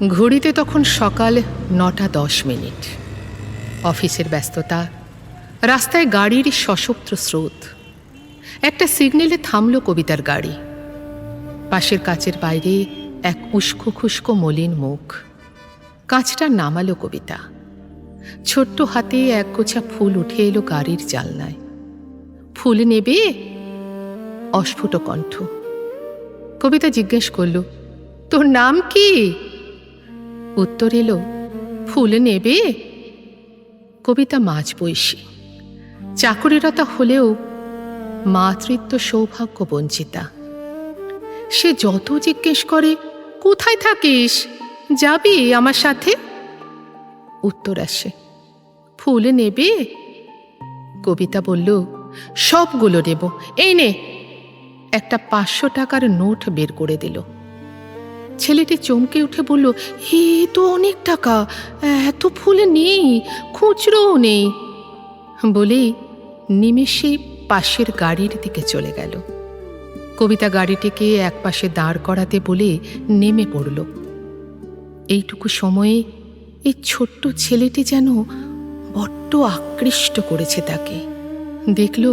ঘড়িতে তখন সকাল ৯:১০। অফিসের ব্যস্ততা, রাস্তায় গাড়ির সশস্ত্র স্রোত। একটা সিগন্যালে থামল কবিতার গাড়ি। পাশের কাচের বাইরে এক উস্কো খুস্কো মলিন মুখ। কাঁচটা নামালো কবিতা। ছোট্ট হাতে একগোছা ফুল উঠে এলো গাড়ির জানলায়। ফুল নেবে? অস্ফুট কণ্ঠ। কবিতা জিজ্ঞেস করল, তোর নাম কি? উত্তর এলো, ফুল নেবে? কবিতা মাঝবয়সী, চাকরিরতা হলেও মাতৃত্ব সৌভাগ্য বঞ্চিতা। সে যত জিজ্ঞেস করে, কোথায় থাকিস, যাবি আমার সাথে? উত্তর আসে, ফুল নেবে? কবিতা বলল, সবগুলো নেব, এই নে। একটা ৫০০ টাকার নোট বের করে দিল। ছেলেটি চমকে উঠে বলল, এ তো অনেক টাকা, এত ফুল নেই, খুচরোও নেই। বলেই নিমেষে পাশের গাড়ির দিকে চলে গেল। কবিতা গাড়িটিকে একপাশে দাঁড় করাতে বলে নেমে পড়ল। এইটুকু সময়ে এই ছোট্ট ছেলেটি যেন বড্ড আকৃষ্ট করেছে তাকে। দেখল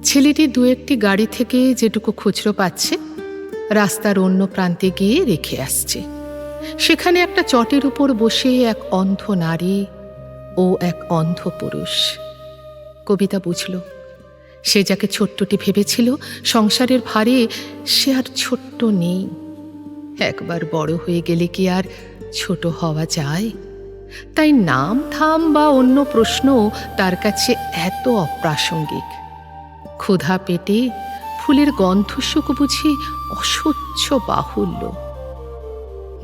ছেলেটি দু একটি গাড়ি থেকে যেটুকু খুচরো পাচ্ছে রাস্তার অন্য প্রান্তে গিয়ে রেখে আসছে। সেখানে একটা চটের উপর বসে এক অন্ধ নারী ও এক অন্ধ পুরুষ। কবিতা বুঝল, সে যাকে ছোট্টটি ভেবেছিল সংসারের ভারে, সে আর ছোট্ট নেই। একবার বড় হয়ে গেলে কি আর ছোট হওয়া যায়? তাই নাম ধাম বা অন্য প্রশ্ন তার কাছে এত অপ্রাসঙ্গিক। ক্ষুধা পেটে ফুলের গন্ধসুখ বুঝি অসহ্য বাহুল্য।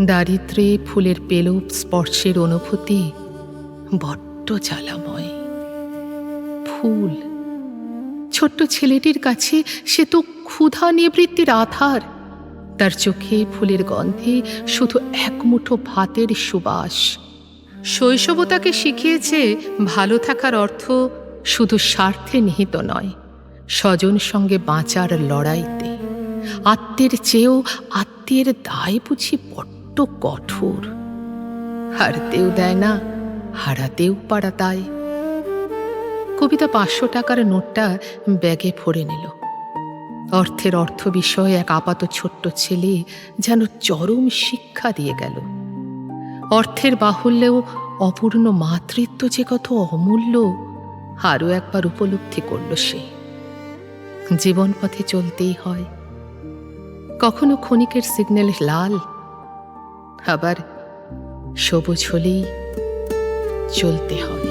দারিদ্র্যে ফুলের পেলব স্পর্শের অনুভূতি বড্ড জ্বালাময়। ফুল ছোট্ট ছেলেটির কাছে সে তো ক্ষুধা নিবৃত্তির আধার। তার চোখে ফুলের গন্ধে শুধু এক মুঠো ভাতের সুবাস। শৈশবতাকে শিখিয়েছে ভালো থাকার অর্থ শুধু স্বার্থে নিহিত নয়, স্বজন সঙ্গে বাঁচার লড়াইতে। আত্মের চেয়েও আত্মের দায় বুঝি বড্ড কঠোর। হারতেও দেয় না, হারাতেও পারা তাই। কবিতা ৫০০ টাকার নোটটা ব্যাগে ভরে নিল। অর্থের অর্থ বিষয়ে এক আপাত ছোট্ট ছেলে যেন চরম শিক্ষা দিয়ে গেল। অর্থের বাহুল্যেও অপূর্ণ মাতৃত্ব যে কত অমূল্য আরও একবার উপলব্ধি করল সে। জীবন পথে চলতেই হয়, কখনো ক্ষণিকের সিগন্যাল লাল, আবার সবুজ হলেই চলতে হয়।